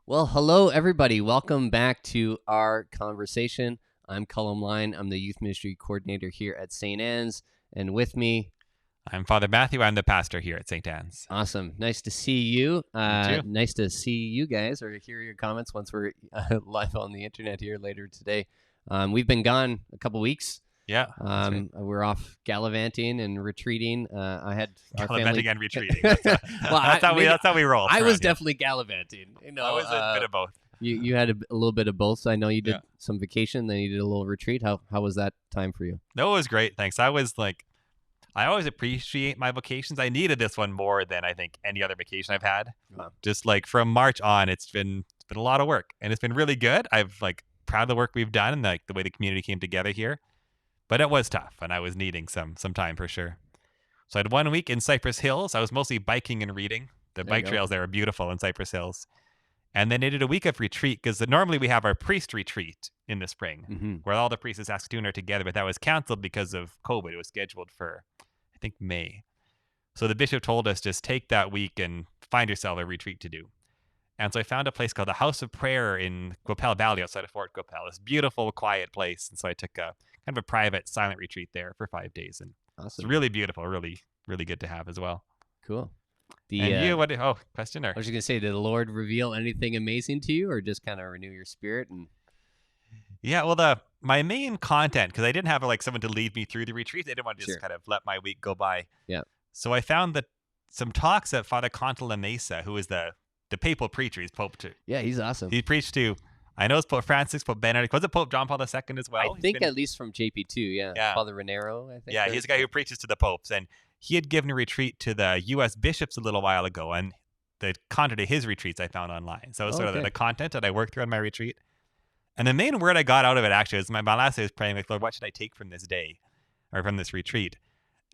Well, hello, everybody. Welcome back to our conversation. I'm Cullum Line. I'm the youth ministry coordinator here at St. Anne's. And with me, I'm Father Matthew. I'm the pastor here at St. Anne's. awesome. Nice to see you. too. Nice to see you guys or hear your comments once we're live on the internet here later today. We've been gone a couple weeks. Yeah. Right. We're off gallivanting and retreating. I had our gallivanting family... and retreating. That's how we roll. I was definitely gallivanting. I was a bit of both. You had a little bit of both. So I know you did some vacation, then you did a little retreat. How was that time for you? No, it was great. Thanks. I always appreciate my vacations. I needed this one more than I think any other vacation I've had. Wow. Just like from March on, it's been a lot of work, and it's been really good. I've proud of the work we've done and the way the community came together here. But it was tough, and I was needing some time for sure. So I had 1 week in Cypress Hills. I was mostly biking and reading. The bike trails there are beautiful in Cypress Hills. And then I did a week of retreat, because normally we have our priest retreat in the spring, where all the priests in Saskatoon are together, but that was canceled because of COVID. It was scheduled for, I think, May. So the bishop told us, just take that week and find yourself a retreat to do. And so I found a place called the House of Prayer in Gopel Valley outside of Fort Gopel. This beautiful, quiet place. And so I took a kind of a private, silent retreat there for 5 days. And Awesome. It's really beautiful, really, really good to have as well. Cool. And you, question? Or? I was just going to say, did the Lord reveal anything amazing to you, or just kind of renew your spirit? Yeah, well, my main content, because I didn't have someone to lead me through the retreat. I didn't want to just kind of let my week go by. Yeah. So I found that some talks that Father Contala Mesa, who is the papal preacher, he's Pope too. Yeah, he's awesome. He preached to, I know it's Pope Francis, Pope Benedict. Was it Pope John Paul II as well? I think at least from JP2, yeah. Father Renero, I think. Yeah, he's a guy who preaches to the popes. And he had given a retreat to the U.S. bishops a little while ago. And the content of his retreats I found online. So it was sort of the content that I worked through on my retreat. And the main word I got out of it actually was my last day was praying, Lord, what should I take from this day or from this retreat?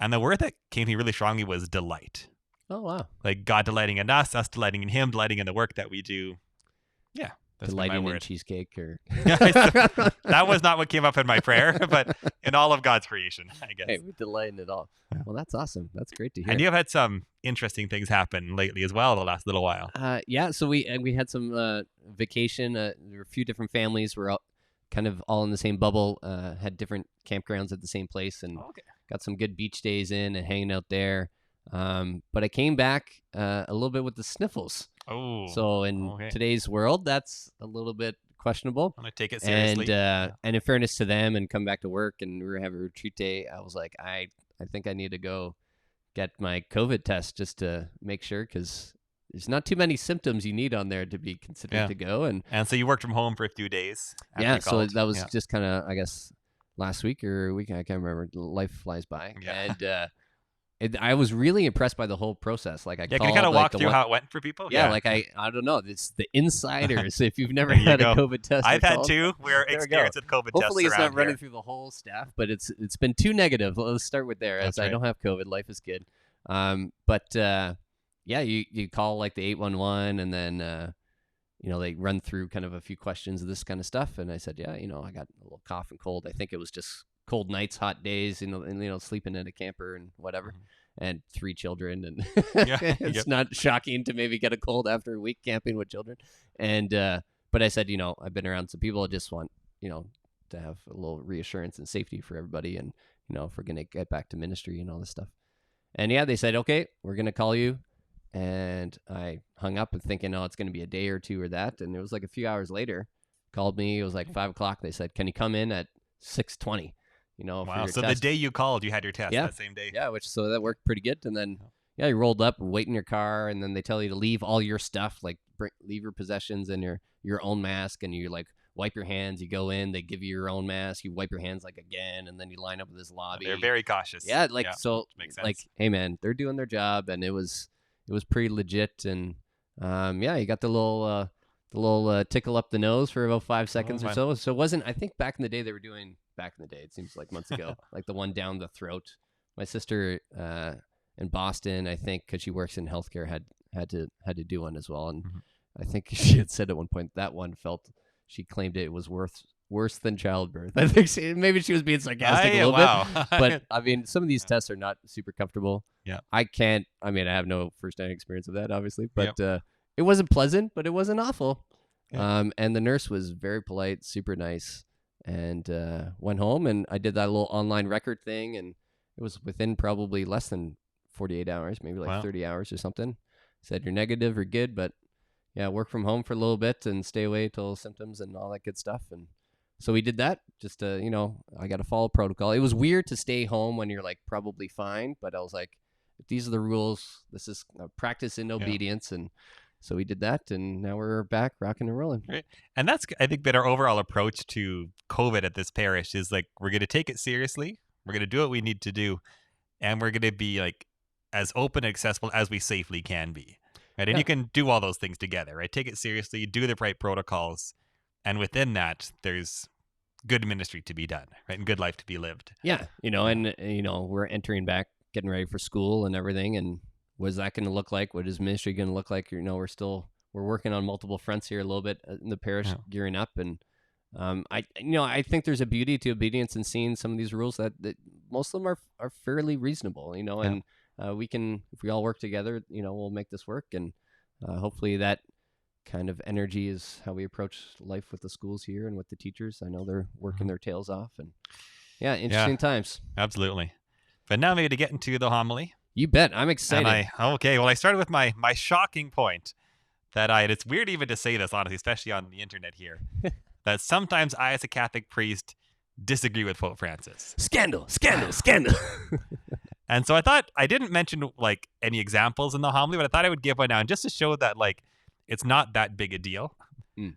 And the word that came to me really strongly was delight. Oh, wow. God delighting in us delighting in him, delighting in the work that we do. Yeah. Delighting in cheesecake or... That was not what came up in my prayer, but in all of God's creation, I guess. Hey, we delight in it all. Well, that's awesome. That's great to hear. And you have had some interesting things happen lately as well the last little while. Yeah, so we had some vacation. There were a few different families. We're kind of all in the same bubble, had different campgrounds at the same place, and got some good beach days in and hanging out there. But I came back a little bit with the sniffles. Oh. So in today's world, that's a little bit questionable. I'm going to take it seriously. And in fairness to them, and come back to work, and we were having a retreat day, I was like, I think I need to go get my COVID test just to make sure, because there's not too many symptoms you need on there to be considered to go. And so you worked from home for a few days. Yeah, so that was just kind of, I guess, last week or a week, I can't remember. Life flies by. Yeah. And I was really impressed by the whole process. Can you kind of walk through how it went for people? Yeah, I don't know. It's the insiders. If you've never had a COVID test, I've had two. We're experienced with COVID tests. Hopefully, it's not running through the whole staff, but it's been too negative. Let's start with there. As I don't have COVID, life is good. You call the 811, and then they run through kind of a few questions of this kind of stuff. And I said, I got a little cough and cold. I think it was just cold nights, hot days, and sleeping in a camper and whatever, and 3 children, and it's not shocking to maybe get a cold after a week camping with children. And but I said, I've been around some people. I just want to have a little reassurance and safety for everybody, and if we're gonna get back to ministry and all this stuff. And they said, okay, we're gonna call you. And I hung up and thinking, it's gonna be a day or two or that. And it was a few hours later, called me. It was 5 o'clock. They said, can you come in at 6:20? Wow. So the day you called, you had your test that same day. Yeah, so that worked pretty good. And then, you rolled up, wait in your car, and then they tell you to leave all your stuff, leave your possessions and your own mask, and you wipe your hands. You go in, they give you your own mask. You wipe your hands again, and then you line up with this lobby. They're very cautious. Yeah, so makes sense. Hey man, they're doing their job, and it was pretty legit. And you got the little tickle up the nose for about 5 seconds or so. So it wasn't. I think back in the day they were doing. Back in the day, it seems like months ago, the one down the throat. My sister in Boston, I think, because she works in healthcare, had to do one as well. And I think she had said at one point that one she claimed it was worse than childbirth. I think maybe she was being sarcastic a little bit. But I mean, some of these tests are not super comfortable. Yeah. I have no first-hand experience of that, obviously. But it wasn't pleasant, but it wasn't awful. Okay. And the nurse was very polite, super nice, and went home. And I did that little online record thing, and it was within probably less than 48 hours, maybe like Wow. 30 hours or something. Said you're negative or good, but yeah, work from home for a little bit and stay away till symptoms and all that good stuff. And so we did that. Just I got to follow protocol. It was weird to stay home when you're like probably fine, but I was like, if these are the rules, this is practice in Yeah. obedience. And so we did that, and now we're back rocking and rolling. Right. And that's, I think, been our overall approach to COVID at this parish is like, we're going to take it seriously. We're going to do what we need to do. And we're going to be like as open and accessible as we safely can be. Right. And Yeah. you can do all those things together, right? Take it seriously, do the right protocols. And within that, there's good ministry to be done, right? And good life to be lived. Yeah. And, we're entering back, getting ready for school and everything. And what is that going to look like? What is ministry going to look like? We're working on multiple fronts here a little bit in the parish, gearing up. And I think there's a beauty to obedience and seeing some of these rules that most of them are fairly reasonable, and we can, if we all work together, we'll make this work. And hopefully that kind of energy is how we approach life with the schools here and with the teachers. I know they're working their tails off, and interesting times. Absolutely. But now maybe to get into the homily. You bet. I'm excited. I started with my shocking point that it's weird even to say this, honestly, especially on the internet here, that sometimes I, as a Catholic priest, disagree with Pope Francis. Scandal. And so I thought, I didn't mention like any examples in the homily, but I thought I would give one now, and just to show that like it's not that big a deal.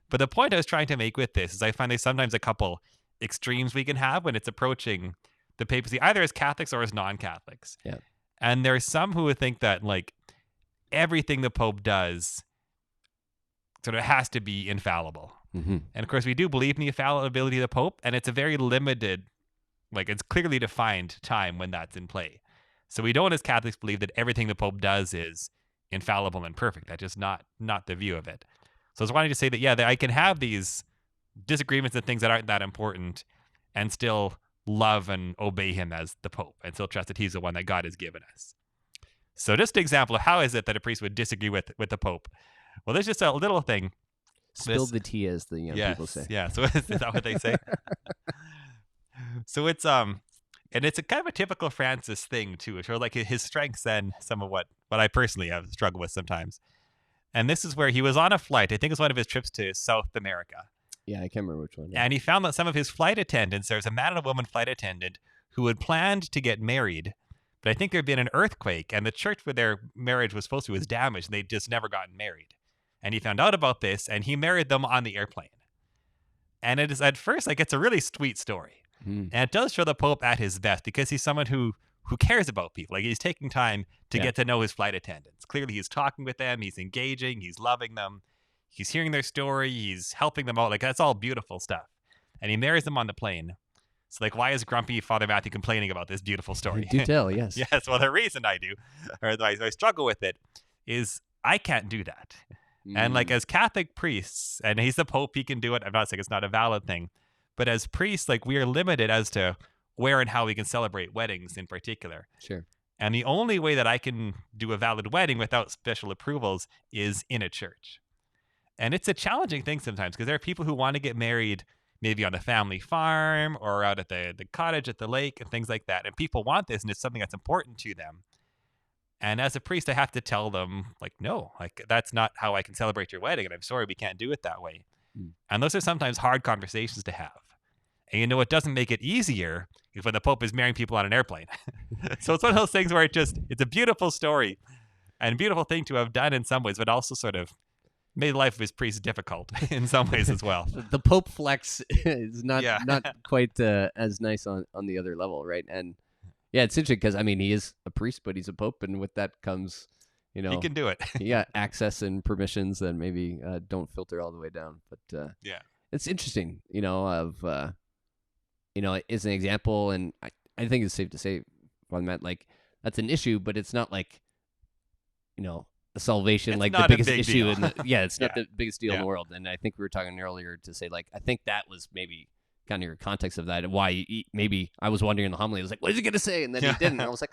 But the point I was trying to make with this is I find there's sometimes a couple extremes we can have when it's approaching the papacy, either as Catholics or as non-Catholics. Yeah. And there's some who would think that like everything the Pope does sort of has to be infallible. Mm-hmm. And of course, we do believe in the infallibility of the Pope, and it's a very limited, like it's clearly defined time when that's in play. So we don't, as Catholics, believe that everything the Pope does is infallible and perfect. That's just not the view of it. So I was wanting to say that, that I can have these disagreements and things that aren't that important and still love and obey him as the Pope and still trust that he's the one that God has given us. So just an example of how is it that a priest would disagree with the Pope? Well, there's just a little thing. Spilled the tea, as the people say. Yeah. So is that what they say? So it's and it's a kind of a typical Francis thing too. Sort of like his strengths and some of what I personally have struggled with sometimes. And this is where he was on a flight. I think it was one of his trips to South America. Yeah, I can't remember which one. And he found that some of his flight attendants, there was a man and a woman flight attendant who had planned to get married, but I think there had been an earthquake, and the church where their marriage was supposed to was damaged, and they'd just never gotten married. And he found out about this, and he married them on the airplane. And it is, at first, like, it's a really sweet story. And it does show the Pope at his best, because he's someone who cares about people. Like, he's taking time to get to know his flight attendants. Clearly, he's talking with them, he's engaging, he's loving them, he's hearing their story, he's helping them out. Like, that's all beautiful stuff. And he marries them on the plane. So, like, why is grumpy Father Matthew complaining about this beautiful story? Do tell, yes. Yes, well, the reason I do, or I struggle with it, is I can't do that. And, like, as Catholic priests, and he's the Pope, he can do it. I'm not saying it's not a valid thing. But as priests, like, we are limited as to where and how we can celebrate weddings in particular. Sure. And the only way that I can do a valid wedding without special approvals is in a church. And it's a challenging thing sometimes, because there are people who want to get married maybe on the family farm or out at the cottage at the lake and things like that. And people want this, and it's something that's important to them. And as a priest, I have to tell them, like, no, like, that's not how I can celebrate your wedding. And I'm sorry, we can't do it that way. And those are sometimes hard conversations to have. And what doesn't make it easier is when the Pope is marrying people on an airplane. So it's one of those things where it's a beautiful story and a beautiful thing to have done in some ways, but also sort of made the life of his priests difficult in some ways as well. The Pope flex is not quite as nice on the other level, right? And yeah, it's interesting because, I mean, he is a priest, but he's a Pope, and with that comes, he can do it. Access and permissions that maybe don't filter all the way down. But it's interesting, is an example, and I think it's safe to say, on that, like, that's an issue, but it's not like, the salvation, it's like the biggest big issue deal. It's not the biggest deal in the world. And I think we were talking earlier to say, like, I think that was maybe kind of your context of that, and why maybe I was wondering in the homily, I was like, what is he gonna say? And then he didn't, and I was like,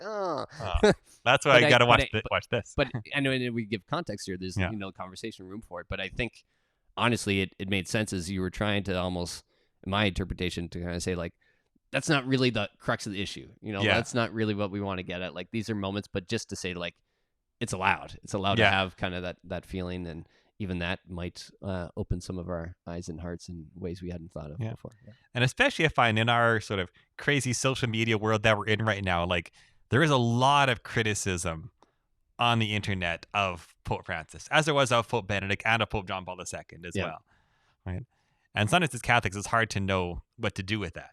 that's why I gotta watch this. But I know we give context here, there's conversation room for it, but I think honestly, it made sense as you were trying to almost, in my interpretation, to kind of say like, that's not really the crux of the issue. Yeah. That's not really what we want to get at. Like, these are moments, but just to say like, it's allowed. It's allowed to Yeah. have kind of that feeling, and even that might open some of our eyes and hearts in ways we hadn't thought of Yeah. before. Yeah. And especially I find in our sort of crazy social media world that we're in right now, like there is a lot of criticism on the internet of Pope Francis, as there was of Pope Benedict and of Pope John Paul II as Yeah. well. Right. And sometimes as Catholics, it's hard to know what to do with that.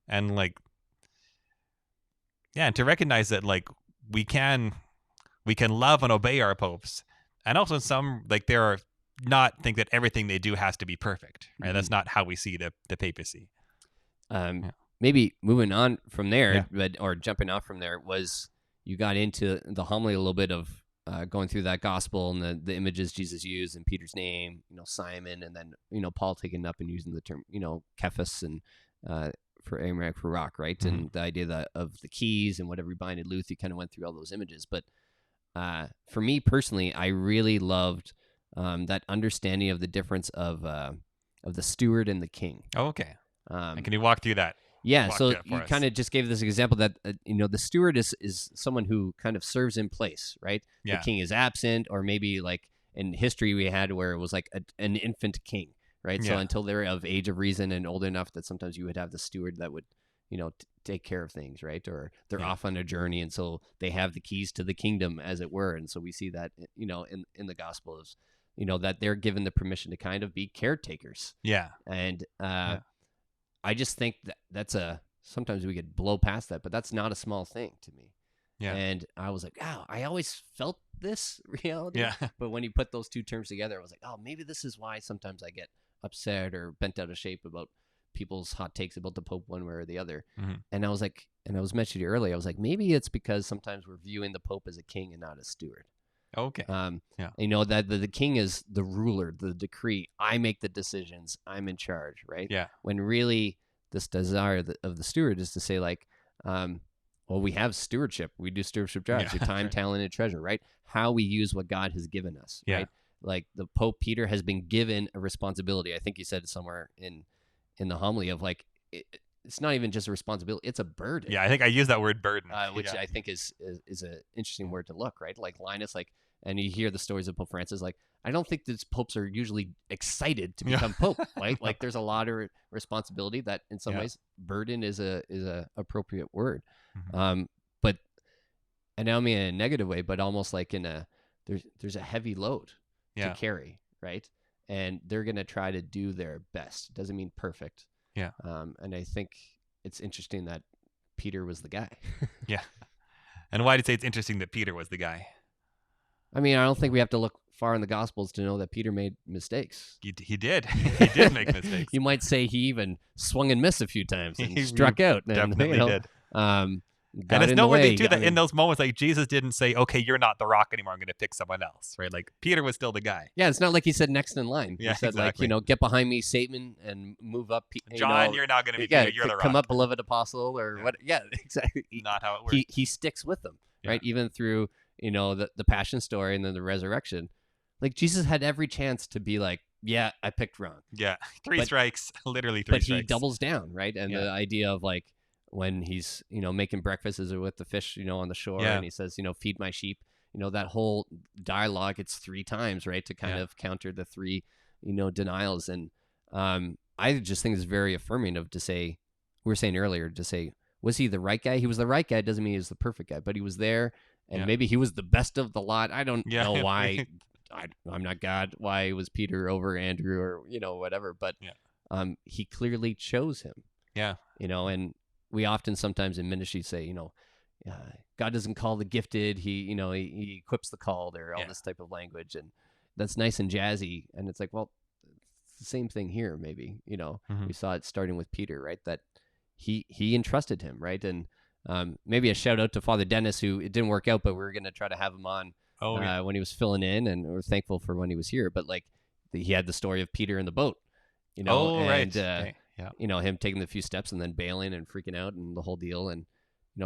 And like, yeah, and to recognize that like we can love and obey our popes. And also some like there are not think that everything they do has to be perfect. Right. Mhm. That's not how we see the papacy. Yeah. Maybe moving on from there, Yeah. but or jumping off from there, was you got into the homily a little bit of going through that gospel and the images Jesus used in Peter's name, Simon, and then Paul taking up and using the term Cephas and for Aramaic for rock, right? Mhm. And the idea that of the keys and whatever binded Luth, you kind of went through all those images. But for me personally, I really loved that understanding of the difference of the steward and the king. Oh, okay. Um, And can you walk through that? yeah, Walk so through it for you us. kind of just gave this example that the steward is someone who kind of serves in place, right? Yeah. The king is absent, or maybe like in history we had where it was like an infant king, right? So Yeah. until they're of age of reason and old enough that sometimes you would have the steward that would take care of things, right? Or they're Yeah. off on a journey, and so they have the keys to the kingdom, as it were. And so we see that in the Gospels, that they're given the permission to kind of be caretakers. Yeah. And Yeah. I just think that's sometimes we could blow past that, but that's not a small thing to me. Yeah. And I was like, wow, I always felt this reality. Yeah. But when you put those two terms together, I was like, oh, maybe this is why sometimes I get upset or bent out of shape about people's hot takes about the Pope one way or the other. Mhm. And I was like, and I was mentioning earlier, I was like, maybe it's because sometimes we're viewing the Pope as a king and not a steward. Okay. Yeah. That the king is the ruler, the decree. I make the decisions. I'm in charge, right? Yeah. When really this desire of the steward is to say like, well, we have stewardship. We do stewardship jobs. Yeah, Your time, right. talent, and treasure, right? How we use what God has given us, Yeah. right? Like the Pope Peter has been given a responsibility. I think you said somewhere in the homily of like, it's not even just a responsibility; it's a burden. Yeah. I think I use that word burden, Which yeah. I think is an interesting word to look, right? Like Linus, like, and you hear the stories of Pope Francis, like, I don't think these popes are usually excited to Yeah. become pope, right? Like, there's a lot of responsibility that, in some Yeah. ways, burden is a appropriate word, Mhm. but and I don't mean in a negative way, but almost like in a there's a heavy load Yeah. to carry, right? And they're gonna try to do their best. Doesn't mean perfect. Yeah. And I think it's interesting that Peter was the guy. Yeah. And why do you say it's interesting that Peter was the guy? I mean, I don't think we have to look far in the Gospels to know that Peter made mistakes. He did. He did make mistakes. You might say he even swung and missed a few times and He struck out. And, definitely did. Got And it's in the noteworthy way. too that I mean, in those moments, like Jesus didn't say, "Okay, you're not the rock anymore. I'm going to pick someone else." Right? Like Peter was still the guy. yeah, it's not like he said next in line. Yeah, He said exactly. like, get behind me, Satan, and move up. John, you're not going to be yeah, Peter. You're the come rock. up, beloved apostle, or Yeah. what? Yeah, exactly. Not how it works. He sticks with them, right? Yeah. Even through the passion story and then the resurrection. Like Jesus had every chance to be like, yeah, I picked wrong. Yeah. Three But- strikes. Literally three But strikes. he doubles down, right? And Yeah. the idea of like when he's making breakfast is with the fish on the shore, Yeah. and he says feed my sheep, that whole dialogue, it's 3 times, right, to kind Yeah. of counter the 3 denials. And I just think it's very affirming of to say, we were saying earlier, to say, was he the right guy? He was the right guy. Doesn't mean he was the perfect guy, but he was there, and Yeah. maybe he was the best of the lot. I don't Yeah. know why. I'm not God. Why it was Peter over Andrew or whatever, but Yeah. he clearly chose him. Yeah. And we often sometimes in ministry say, God doesn't call the gifted. He equips the called, or all Yeah. this type of language, and that's nice and jazzy. And it's like, well, it's the same thing here. Maybe Mhm. we saw it starting with Peter, right? That he entrusted him, right? And maybe a shout out to Father Dennis, who it didn't work out, but we were going to try to have him on Oh, yeah. when he was filling in, and we're thankful for when he was here. But like he had the story of Peter in the boat, Oh, and right. Okay. Yeah. him taking the few steps and then bailing and freaking out and the whole deal. And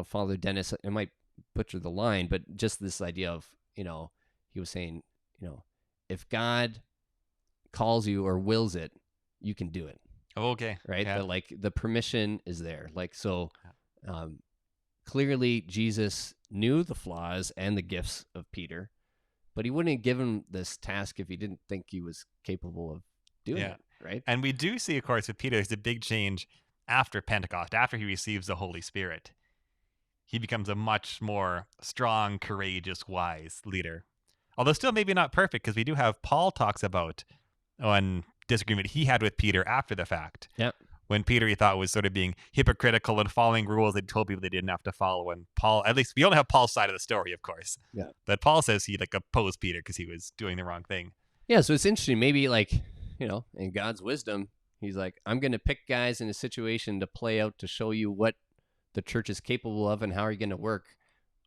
Father Dennis, I might butcher the line, but just this idea of he was saying, if God calls you or wills it, you can do it, Okay. right? Yeah. That like the permission is there. Like so, um, clearly Jesus knew the flaws and the gifts of Peter, but he wouldn't give him this task if he didn't think he was capable of doing Yeah. it, right? And we do see, of course, with Peter, there's a big change after Pentecost, after he receives the Holy Spirit. He becomes a much more strong, courageous, wise leader. Although still maybe not perfect, because we do have Paul talks about one disagreement he had with Peter after the fact. Yeah. When Peter, he thought, was sort of being hypocritical and following rules they told people they didn't have to follow. And Paul, at least we only have Paul's side of the story, of course. Yeah. But Paul says he like opposed Peter because he was doing the wrong thing. Yeah. So it's interesting. Maybe like, in God's wisdom, he's like, I'm going to pick guys in a situation to play out to show you what the church is capable of and how are you going to work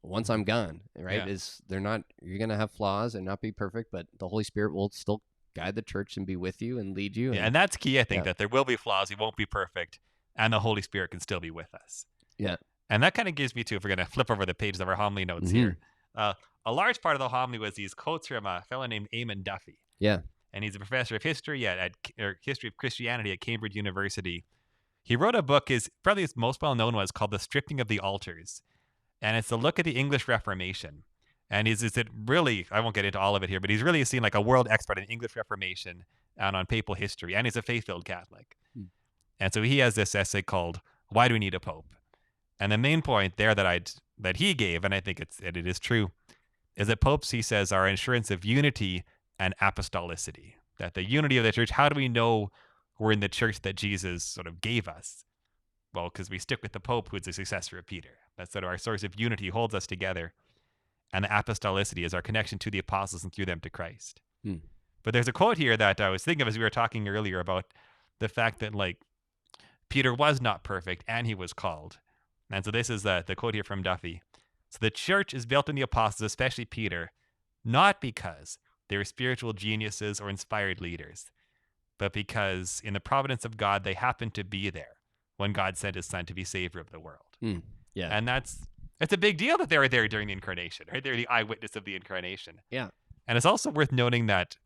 once I'm gone, right? Yeah. You're going to have flaws and not be perfect, but the Holy Spirit will still guide the church and be with you and lead you. Yeah, and that's key, I think, Yeah. that there will be flaws. He won't be perfect, and the Holy Spirit can still be with us. Yeah. And that kind of gives me to, if we're going to flip over the pages of our homily notes here, a large part of the homily was these quotes from a fellow named Eamon Duffy. Yeah. And he's a professor of history or history of Christianity at Cambridge University. He wrote a book, probably his most well-known was called The Stripping of the Altars. And it's a look at the English Reformation. And is it really, I won't get into all of it here, but he's really seen like a world expert in English Reformation and on papal history. And he's a faith-filled Catholic. And so he has this essay called Why Do We Need a Pope? And the main point there that he gave, and I think it is true, is that popes, he says, are assurance of unity and apostolicity. That the unity of the church, how do we know we're in the church that Jesus sort of gave us? Well, because we stick with the Pope, who is the successor of Peter. That's sort of our source of unity, holds us together. And the apostolicity is our connection to the apostles and through them to Christ. But there's a quote here that I was thinking of as we were talking earlier about the fact that, like, Peter was not perfect and he was called. And so this is the quote here from Duffy. So the church is built in the apostles, especially Peter, not because they were spiritual geniuses or inspired leaders, but because in the providence of God, they happened to be there when God sent his son to be savior of the world. Yeah. And it's a big deal that they were there during the incarnation, right? They're the eyewitness of the incarnation. Yeah. And it's also worth noting that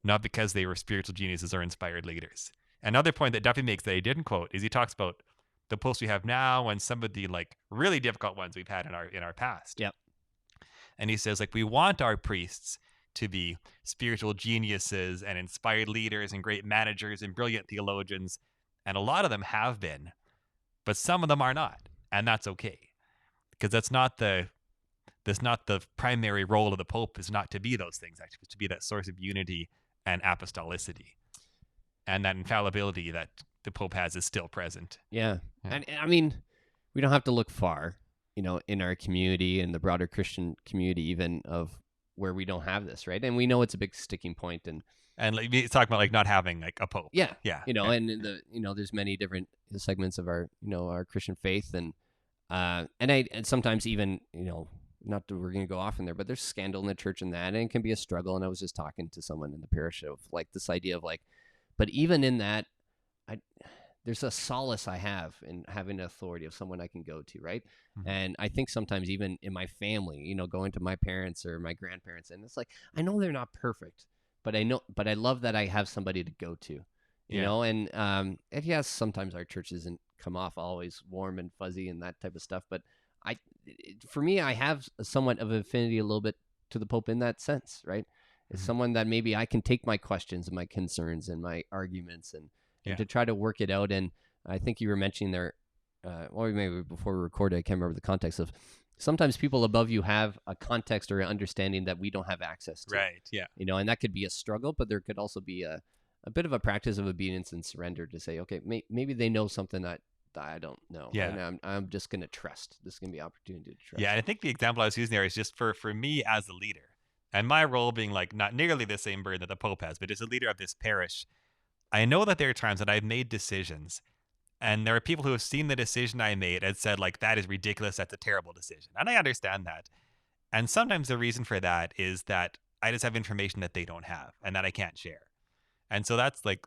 not because they were spiritual geniuses or inspired leaders. Another point that Duffy makes that he didn't quote is he talks about the popes we have now and some of the like really difficult ones we've had in our past. Yep. And he says, like, we want our priests to be spiritual geniuses and inspired leaders and great managers and brilliant theologians. And a lot of them have been, but some of them are not. And that's okay. Because that's not the primary role of the Pope, is not to be those things, actually. It's to be that source of unity and apostolicity. And that infallibility that the Pope has is still present. Yeah. And I mean, we don't have to look far, in our community and the broader Christian community, even of where we don't have this, right? And we know it's a big sticking point. And like, we talk about like not having like a Pope. Yeah. Yeah. And there's many different segments of our, our Christian faith. And sometimes even, not that we're going to go off in there, but there's scandal in the church and that, and it can be a struggle. And I was just talking to someone in the parish of like this idea of like, but even in that, there's a solace I have in having an authority of someone I can go to, right? And I think sometimes even in my family, going to my parents or my grandparents, and it's like, I know they're not perfect, but I love that I have somebody to go to, you know? And yes, sometimes our church doesn't come off always warm and fuzzy and that type of stuff, but for me, I have somewhat of affinity a little bit to the Pope in that sense, right? It's someone that maybe I can take my questions and my concerns and my arguments and to try to work it out. And I think you were mentioning there, or maybe before we recorded, I can't remember the context of, sometimes people above you have a context or an understanding that we don't have access to. Right, yeah. And that could be a struggle, but there could also be a bit of a practice of obedience and surrender to say, okay, maybe they know something that I don't know. Yeah. And I'm just going to trust. This is going to be an opportunity to trust. Yeah, and I think the example I was using there is just for me as a leader. And my role being like not nearly the same burden that the Pope has, but as a leader of this parish, I know that there are times that I've made decisions and there are people who have seen the decision I made and said, like, that is ridiculous. That's a terrible decision. And I understand that. And sometimes the reason for that is that I just have information that they don't have and that I can't share. And so that's like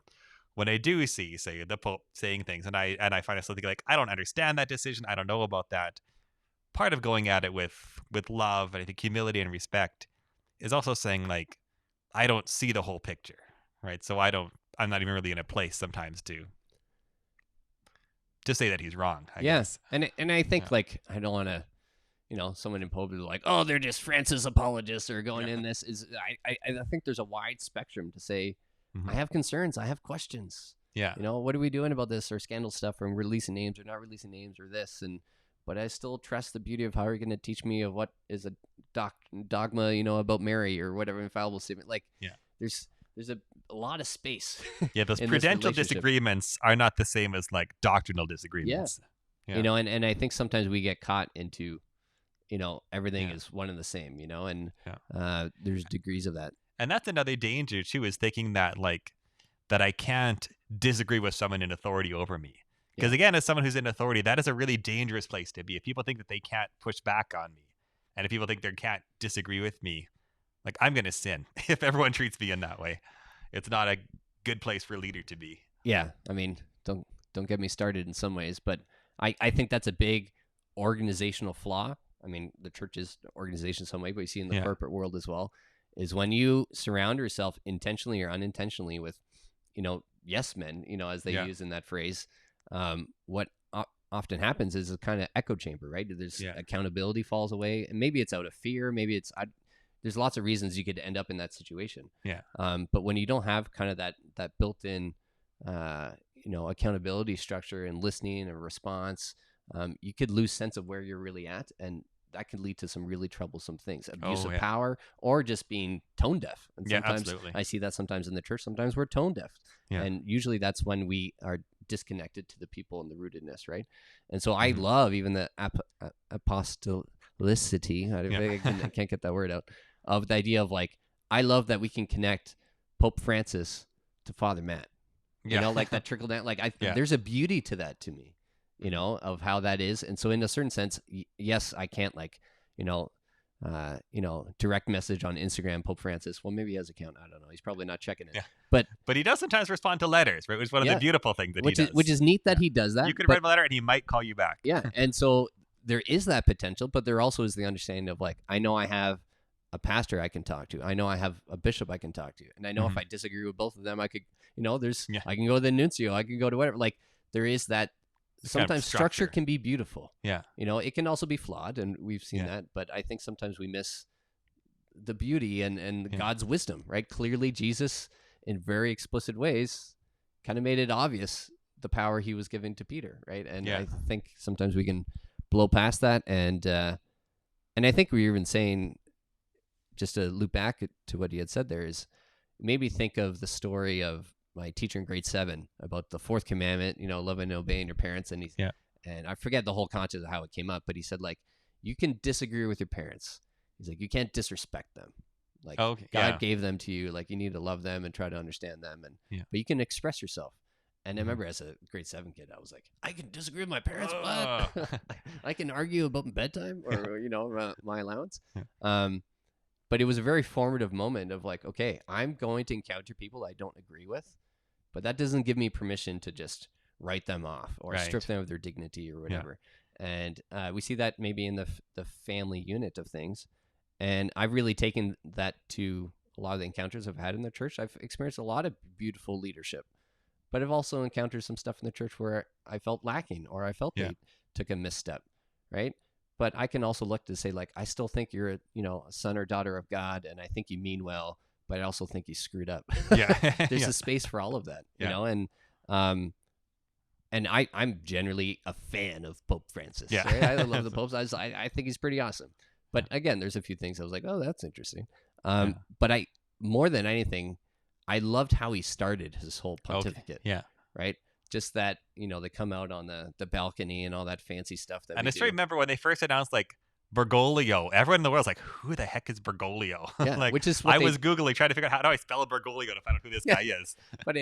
when I do see, say, the Pope saying things and I find myself thinking, like, I don't understand that decision. I don't know about that. Part of going at it with love and I think humility and respect is also saying, like, I don't see the whole picture. right? So I'm not even really in a place sometimes to say that he's wrong, I Yeah, guess. and I think Yeah. like I don't want to, someone in Pope is like, oh, they're just Francis apologists or going in Yeah. this is I think there's a wide spectrum to say I Hmm. have concerns, I have questions. Yeah. What are we doing about this or scandal stuff or releasing names or not releasing names or this and but I still trust the beauty of how you're going to teach me of what is a dogma, about Mary or whatever infallible statement. Like Yeah. there's a lot of space Yeah. Those in this prudential relationship. disagreements are not the same as like doctrinal Yeah. disagreements. Yeah. And I think sometimes we get caught into everything Yeah. is one and the same, and Yeah. there's degrees of that. And that's another danger too, is thinking that like that I can't disagree with someone in authority over me. Because Yeah. again, as someone who's in authority, that is a really dangerous place to be. If people think that they can't push back on me, and if people think they can't disagree with me, like I'm gonna sin if everyone treats me in that way. It's not a good place for a leader to be. Yeah. I mean, don't get me started in some ways, but I think that's a big organizational flaw. I mean, the church is an organization some way, but you see in the Yeah. corporate world as well, is when you surround yourself intentionally or unintentionally with, yes men, as they Yeah. use in that phrase, what often happens is a kind of echo chamber, right? There's Yeah. accountability falls away, and maybe it's out of fear, maybe there's lots of reasons you could end up in that situation. Yeah. But when you don't have kind of that built-in, accountability structure and listening and response, you could lose sense of where you're really at, and that could lead to some really troublesome things, abuse Oh of yeah. power, or just being tone deaf. And Yeah, sometimes absolutely. I see that sometimes in the church. Sometimes we're tone deaf, Yeah. and usually that's when we are disconnected to the people and the rootedness, right? And so I Mhm. love even the apostolicity. Yeah. I can't get that word out of the idea of like I love that we can connect Pope Francis to Father Matt. Yeah. Like that trickle down. Like Yeah. there's a beauty to that to me, Mhm. of how that is. And so in a certain sense, yes, I can't like, direct message on Instagram Pope Francis. Well, maybe he has an account. I don't know. He's probably not checking it. Yeah. But But he does sometimes respond to letters, right? Which is one of the yeah, beautiful things that he which does. is neat that Yeah. he does that. You could But write him a letter and he might call you back. yeah, and so there is that potential, but there also is the understanding of like I know I have a pastor I can talk to. I know I have a bishop I can talk to, and I know if Mhm. I disagree with both of them, I could, there's Yeah. I can go to the nuncio, I can go to whatever. Like there is that. It's kind of Sometimes structure structure. can be beautiful. Yeah. It can also be flawed, and we've seen Yeah. that. But I think sometimes we miss the beauty and Yeah. God's wisdom. Right? Clearly, Jesus, in very explicit ways, kind of made it obvious the power he was giving to Peter. Right? And Yeah. I think sometimes we can blow past that, and I think we were even saying, just to loop back to what he had said there, is maybe think of the story of my teacher in grade 7 about the fourth commandment, loving and obeying your parents. Yeah. And I forget the whole concept of how it came up, but he said like, you can disagree with your parents. He's like, you can't disrespect them. Like Oh, okay. God Yeah. gave them to you. Like you need to love them and try to understand them. Yeah. But you can express yourself. And I Mhm. remember as a grade 7 kid, I was like, I can disagree with my parents. Ugh. What? I can argue about bedtime or, my allowance. Yeah. But it was a very formative moment of like, okay, I'm going to encounter people I don't agree with, but that doesn't give me permission to just write them off or strip Right. them of their dignity or Yeah. whatever. And we see that maybe in the family unit of things. And I've really taken that to a lot of the encounters I've had in the church. I've experienced a lot of beautiful leadership, but I've also encountered some stuff in the church where I felt lacking or I felt Yeah. they took a misstep, right? But I can also look to say like, I still think you're a son or daughter of God, and I think you mean well, but I also think you screwed up. Yeah. There's Yeah. a space for all of that, Yeah. um, and I'm generally a fan of Pope Francis. Yeah. Right? I love the popes. I think he's pretty awesome. But again, there's a few things I was like, oh, that's interesting. Yeah. But I more than anything, I loved how he started his whole Okay. pontificate. Yeah. Right? Just that they come out on the balcony and all that fancy stuff that And we I still do. remember when they first announced like Bergoglio. Everyone in the world's like, who the heck is Bergoglio? Yeah, Like which is what I they was Googling trying to figure out how do I spell Bergoglio to find out who this Yeah. guy is. But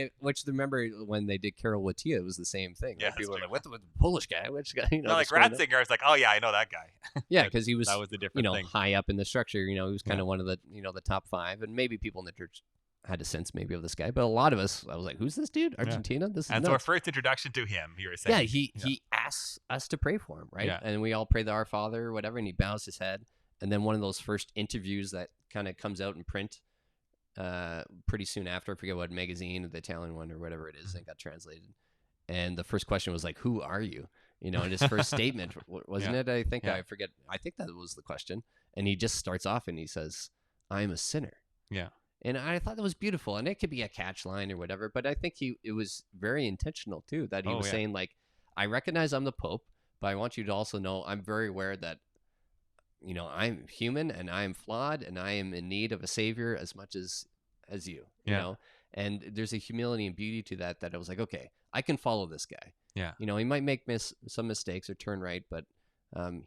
remember when they did Carol Wojtyła, it was the same thing. Yeah, Like, people were that's like, "What the Polish guy? Which guy?" No, like just going to- Ratzinger, I was like, oh yeah, I know that guy. Yeah, But because he was that was a different thing. high up in the structure. He was kind Yeah. of one of the the top 5, and maybe people in the church had a sense maybe of this guy, but a lot of us, I was like, "Who's this dude? Argentina? This is And so our nuts." first introduction to him, you were saying. Yeah, he asks us to pray for him, right? Yeah. And we all pray the Our Father or whatever, and he bows his head. And then one of those first interviews that kind of comes out in print pretty soon after. I forget what magazine, the Italian one or whatever it is, and it got translated. And the first question was like, "Who are you?" And his first statement, wasn't Yeah. it? I think Yeah. I forget. I think that was the question. And he just starts off and he says, "I'm a sinner." Yeah. And I thought that was beautiful. And it could be a catch line or whatever, but I think it was very intentional too. That he Oh was yeah. saying like, "I recognize I'm the Pope, but I want you to also know I'm very aware that I'm human and I am flawed and I am in need of a savior as much as you, Yeah. and there's a humility and beauty to that I was like, okay, I can follow this guy. Yeah. He might make some mistakes or turn right, but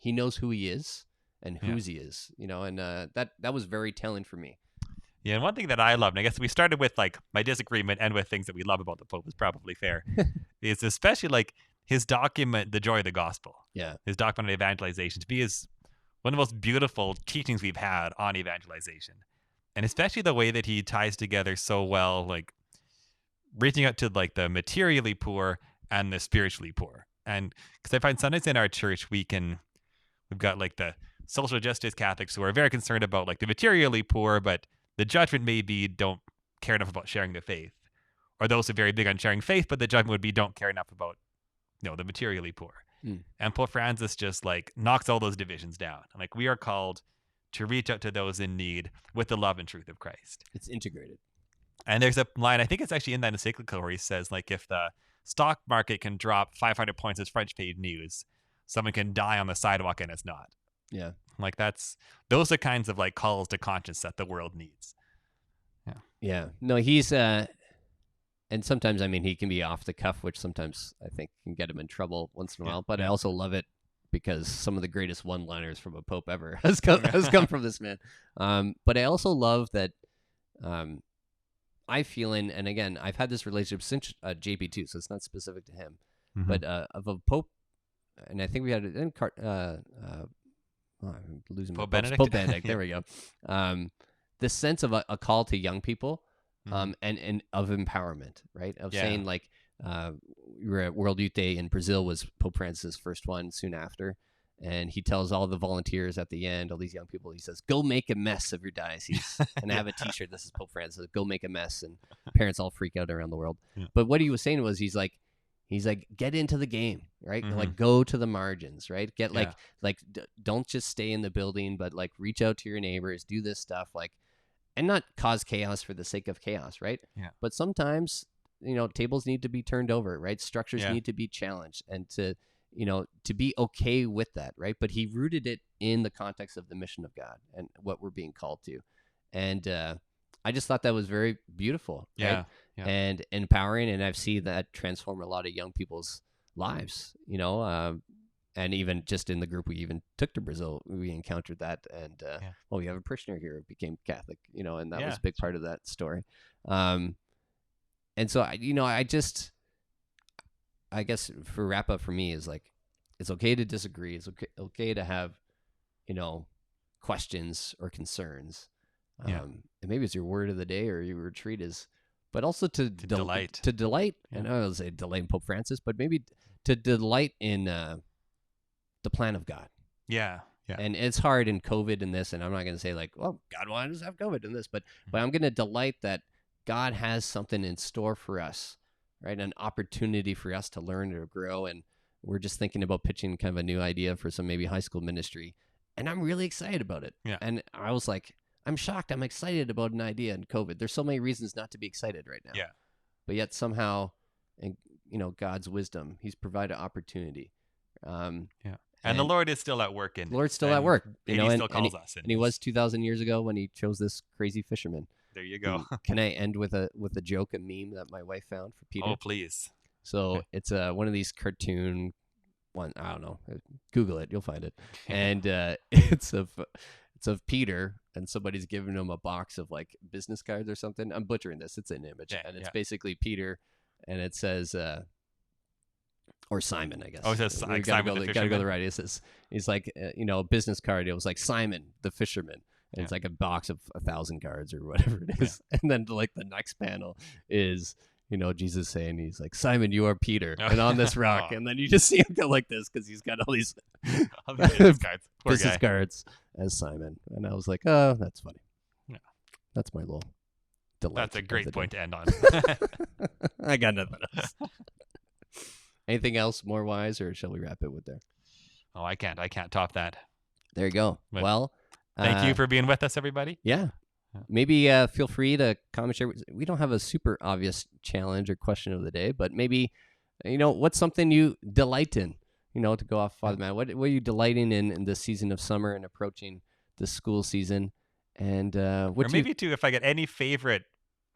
he knows who he is and Yeah. whose he is, and that was very telling for me. Yeah, and one thing that I love, and I guess we started with like my disagreement and with things that we love about the Pope is probably fair, is especially like his document, The Joy of the Gospel. Yeah. His document on evangelization to me is one of the most beautiful teachings we've had on evangelization. And especially the way that he ties together so well, like reaching out to like the materially poor and the spiritually poor. And because I find sometimes in our church, we've got like the social justice Catholics who are very concerned about like the materially poor, but the judgment may be don't care enough about sharing the faith. Or those who are very big on sharing faith, but the judgment would be don't care enough about the materially poor. And Pope Francis just like knocks all those divisions down. And like we are called to reach out to those in need with the love and truth of Christ. It's integrated. And there's a line, I think it's actually in that encyclical, where he says like if the stock market can drop 500 points as French paid news, someone can die on the sidewalk and it's not. Yeah. Like those are kinds of like calls to conscience that the world needs. Yeah. Yeah. No, he's and sometimes, I mean, he can be off the cuff, which sometimes I think can get him in trouble once in a while. But I also love it because some of the greatest one-liners from a pope ever has come from this man. But I also love that I feel and again, I've had this relationship since JP2, so it's not specific to him, but of a pope, and I think we had it in I'm losing Pope my Benedict. Pope Benedict. There we go. This sense of a call to young people. And of empowerment, right? Of saying like, we were at World Youth Day in Brazil, was Pope Francis' first one soon after. And he tells all the volunteers at the end, all these young people, he says, go make a mess of your diocese. And I have a t-shirt, this is Pope Francis, go make a mess. And parents all freak out around the world. Yeah. But what he was saying was, he's like, get into the game, right? Like go to the margins, right? Get don't just stay in the building, but like reach out to your neighbors, do this stuff. Like, and not cause chaos for the sake of chaos, right? Yeah. But sometimes, tables need to be turned over, right? Structures need to be challenged, and to be okay with that, right? But he rooted it in the context of the mission of God and what we're being called to. And I just thought that was very beautiful, right? Yeah. And empowering, and I've seen that transform a lot of young people's lives, and even just in the group we even took to Brazil, we encountered that. And, we have a parishioner here who became Catholic, and that was a big part of that story. And so, I guess for wrap up for me is like, it's okay to disagree. It's okay to have, questions or concerns. And maybe it's your word of the day or your retreat but also to delight. To delight, and I would say delight in Pope Francis, but maybe to delight in the plan of God. Yeah. And it's hard in COVID and this, and I'm not going to say like, well, God wanted us to have COVID and this, but I'm going to delight that God has something in store for us, right? An opportunity for us to learn or grow. And we're just thinking about pitching kind of a new idea for some maybe high school ministry. And I'm really excited about it. Yeah. And I was like, I'm shocked. I'm excited about an idea in COVID. There's so many reasons not to be excited right now. Yeah. But yet somehow, in God's wisdom, he's provided opportunity. And the Lord is still at work. The Lord's still at work. He still calls us. And he was 2,000 years ago when he chose this crazy fisherman. There you go. Can I end with a joke, a meme that my wife found for Peter? Oh, please. So it's one of these cartoon one. I don't know. Google it. You'll find it. And it's of Peter, and somebody's giving him a box of like business cards or something. I'm butchering this. It's an image, and it's basically Peter, and it says, or Simon, I guess. Oh, it says Simon the fisherman. Gotta go the right. It says, he's like, a business card. It was like Simon the fisherman. And it's like a box of 1,000 cards or whatever it is. Yeah. And then like the next panel is, Jesus saying, he's like, Simon, you are Peter, and on this rock. And then you just see him go like this because he's got all these business cards as Simon. And I was like, oh, that's funny. Yeah. That's my little delight That's a of great the point day. to end on. I got nothing else. Anything else more wise, or shall we wrap it with there? Oh, I can't top that. There you go. But Well, thank you for being with us, everybody. yeah. Yeah. Maybe feel free to comment. Share. We don't have a super obvious challenge or question of the day, but maybe, what's something you delight in? To go off Father Matt, what are you delighting in this season of summer and approaching the school season? And what Or do you? maybe too, if I get any favorite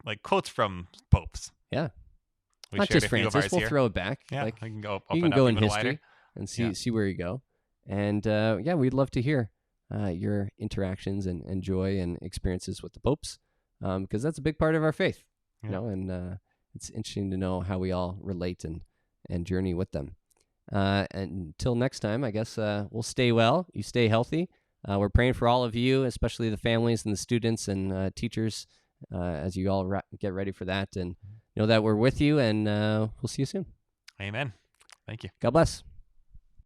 like quotes from popes. Yeah, We not shared just a few of Francis. ours We'll here. throw it back. Yeah, Like I can go you open can up go in even history wider. and see Yeah. see where you go. And yeah, we'd love to hear your interactions and joy and experiences with the popes, because that's a big part of our faith. Yeah. And it's interesting to know how we all relate and journey with them. And until next time, I guess we'll stay well. You stay healthy. We're praying for all of you, especially the families and the students and teachers, as you all get ready for that. And know that we're with you, and we'll see you soon. Amen. Thank you. God bless.